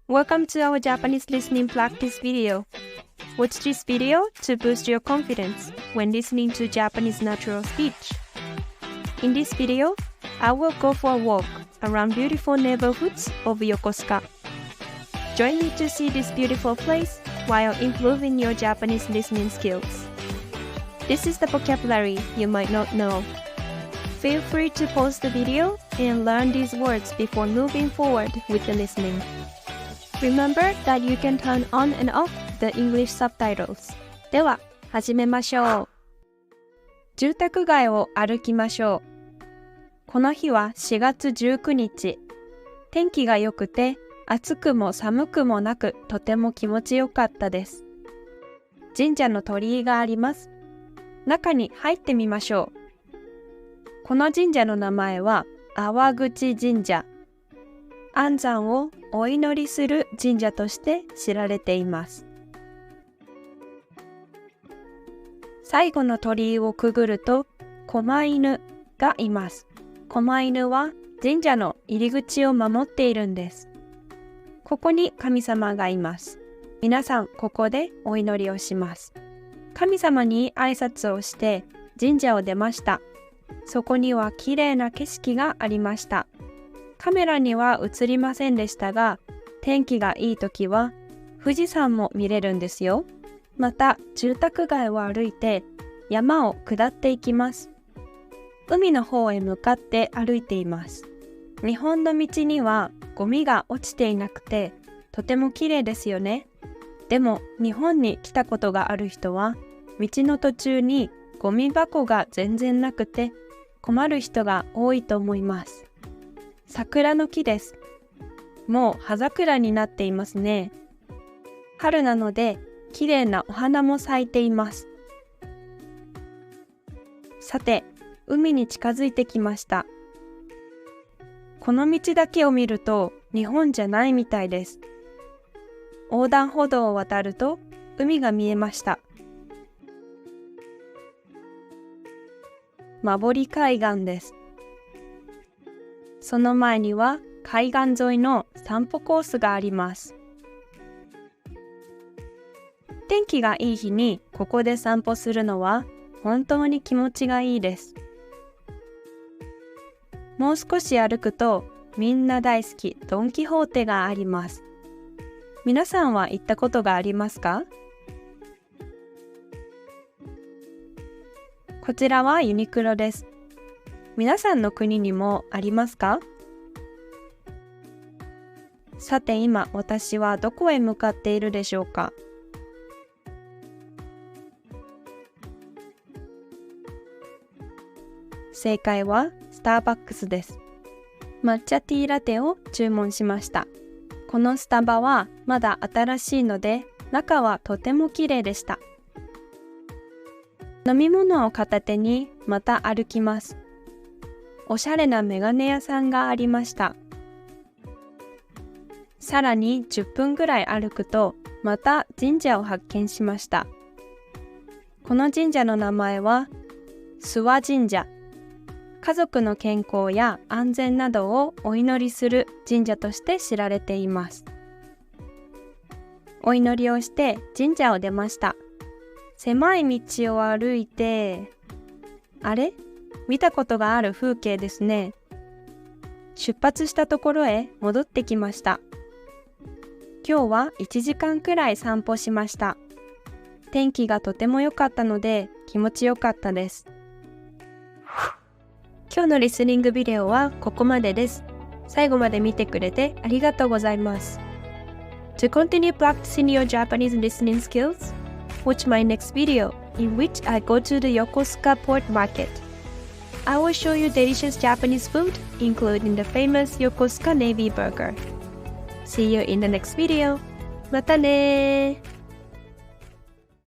Welcome to our Japanese listening practice video. Watch this video to boost your confidence when listening to Japanese natural speech. In this video, I will go for a walk around beautiful neighborhoods of Yokosuka. Join me to see this beautiful place while improving your Japanese listening skills. This is the vocabulary you might not know. Feel free to pause the video and learn these words before moving forward with the listening. Remember that you can turn on and off the English subtitles. では、始めましょう。住宅街を歩きましょう。この日は4月19日。天気が良くて、暑くも寒くもなく、とても気持ちよかったです。神社の鳥居があります。中に入ってみましょう。この神社の名前は、粟口神社。安産をお祈りする神社として知られています。最後の鳥居をくぐると、狛犬がいます。狛犬は神社の入り口を守っているんです。ここに神様がいます。皆さん、ここでお祈りをします。神様に挨拶をして神社を出ました。そこには綺麗な景色がありました。カメラには映りませんでしたが、天気がいい時は富士山も見れるんですよ。また、住宅街を歩いて山を下っていきます。海の方へ向かって歩いています。日本の道にはゴミが落ちていなくて、とても綺麗ですよね。でも、日本に来たことがある人は、道の途中にゴミ箱が全然なくて困る人が多いと思います。桜の木です。もう葉桜になっていますね。春なので綺麗なお花も咲いています。さて、海に近づいてきました。この道だけを見ると日本じゃないみたいです。横断歩道を渡ると海が見えました。馬堀海岸です。その前には海岸沿いの散歩コースがあります。天気がいい日にここで散歩するのは本当に気持ちがいいです。もう少し歩くとみんな大好きドン・キホーテがあります。皆さんは行ったことがありますか？こちらはユニクロです。皆さんの国にもありますか？さて今私はどこへ向かっているでしょうか？正解はスターバックスです。抹茶ティーラテを注文しました。このスタバはまだ新しいので中はとても綺麗でした。飲み物を片手にまた歩きます。おしゃれなメガネ屋さんがありました。さらに10分ぐらい歩くとまた神社を発見しました。この神社の名前は諏訪神社。家族の健康や安全などをお祈りする神社として知られています。お祈りをして神社を出ました。狭い道を歩いて、あれ？見たことがある風景ですね。出発したところへ戻ってきました。今日は1時間くらい散歩しました。天気がとても良かったので気持ちよかったです。今日のリスニングビデオはここまでです。最後まで見てくれてありがとうございます。To continue practicing your Japanese listening skills, watch my next video in which I go to the Yokosuka Port Market.I will show you delicious Japanese food, including the famous Yokosuka Navy Burger. See you in the next video. またねー。